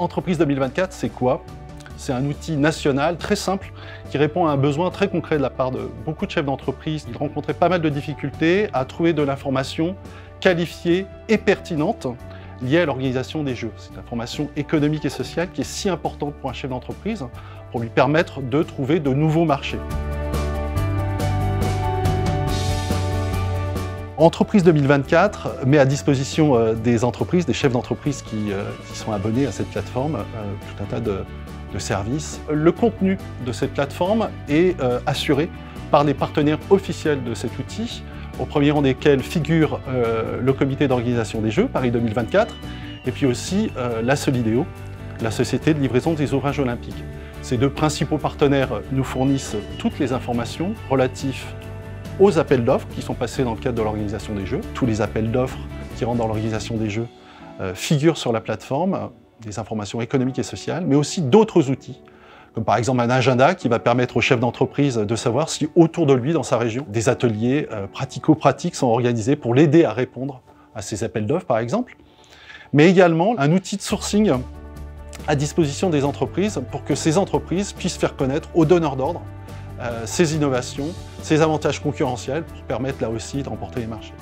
Entreprise 2024, c'est quoi? C'est un outil national très simple qui répond à un besoin très concret de la part de beaucoup de chefs d'entreprise. Ils rencontraient pas mal de difficultés à trouver de l'information qualifiée et pertinente liée à l'organisation des jeux. C'est l'information économique et sociale qui est si importante pour un chef d'entreprise pour lui permettre de trouver de nouveaux marchés. Entreprise 2024 met à disposition des entreprises, des chefs d'entreprise qui sont abonnés à cette plateforme, tout un tas de services. Le contenu de cette plateforme est assuré par les partenaires officiels de cet outil, au premier rang desquels figure le comité d'organisation des Jeux, Paris 2024, et puis aussi la Solideo, la société de livraison des ouvrages olympiques. Ces deux principaux partenaires nous fournissent toutes les informations relatives aux appels d'offres qui sont passés dans le cadre de l'organisation des Jeux. Tous les appels d'offres qui rentrent dans l'organisation des Jeux figurent sur la plateforme, des informations économiques et sociales, mais aussi d'autres outils, comme par exemple un agenda qui va permettre au chef d'entreprise de savoir si autour de lui, dans sa région, des ateliers pratico-pratiques sont organisés pour l'aider à répondre à ces appels d'offres, par exemple, mais également un outil de sourcing à disposition des entreprises pour que ces entreprises puissent faire connaître aux donneurs d'ordre ces innovations, ces avantages concurrentiels pour permettre là aussi de remporter les marchés.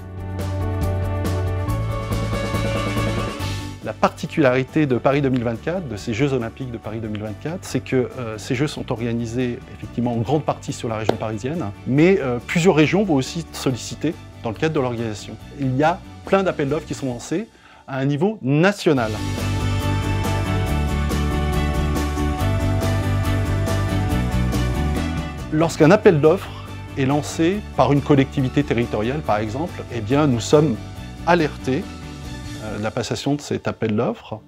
La particularité de Paris 2024, de ces Jeux Olympiques de Paris 2024, c'est que ces Jeux sont organisés effectivement en grande partie sur la région parisienne, mais plusieurs régions vont aussi solliciter dans le cadre de l'organisation. Il y a plein d'appels d'offres qui sont lancés à un niveau national. Lorsqu'un appel d'offres est lancé par une collectivité territoriale, par exemple, eh bien, nous sommes alertés de la passation de cet appel d'offres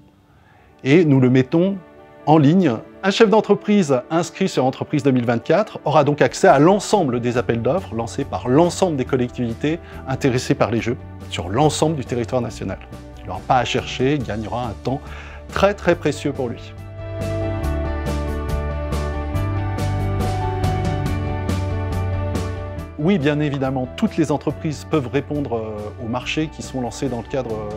et nous le mettons en ligne. Un chef d'entreprise inscrit sur Entreprise 2024 aura donc accès à l'ensemble des appels d'offres lancés par l'ensemble des collectivités intéressées par les Jeux sur l'ensemble du territoire national. Il n'aura pas à chercher, il gagnera un temps très précieux pour lui. Oui, bien évidemment, toutes les entreprises peuvent répondre aux marchés qui sont lancés dans le cadre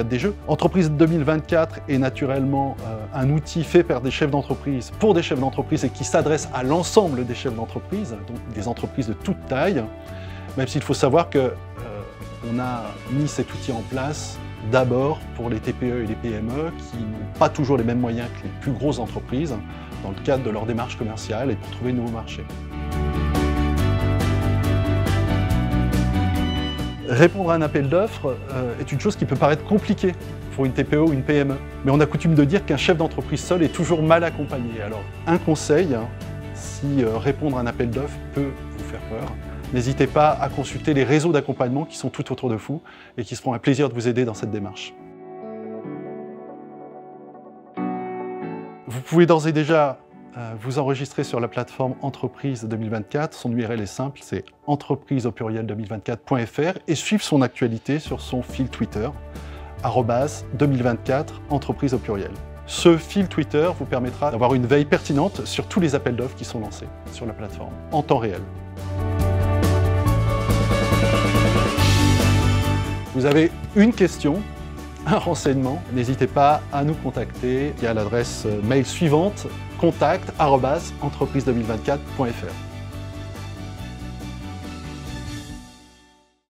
des Jeux. Entreprise 2024 est naturellement un outil fait par des chefs d'entreprise, pour des chefs d'entreprise et qui s'adresse à l'ensemble des chefs d'entreprise, donc des entreprises de toute taille, même s'il faut savoir qu'on a mis cet outil en place d'abord pour les TPE et les PME qui n'ont pas toujours les mêmes moyens que les plus grosses entreprises dans le cadre de leur démarche commerciale et pour trouver de nouveaux marchés. Répondre à un appel d'offres est une chose qui peut paraître compliquée pour une TPE ou une PME. Mais on a coutume de dire qu'un chef d'entreprise seul est toujours mal accompagné. Alors, un conseil, si répondre à un appel d'offres peut vous faire peur, n'hésitez pas à consulter les réseaux d'accompagnement qui sont tout autour de vous et qui se feront un plaisir de vous aider dans cette démarche. Vous pouvez d'ores et déjà vous enregistrer sur la plateforme Entreprise 2024. Son URL est simple, c'est entreprise2024.fr et suivre son actualité sur son fil Twitter, @2024 entreprise au pluriel. Ce fil Twitter vous permettra d'avoir une veille pertinente sur tous les appels d'offres qui sont lancés sur la plateforme, en temps réel. Vous avez une question, un renseignement, n'hésitez pas à nous contacter via l'adresse mail suivante, contact@entreprise2024.fr.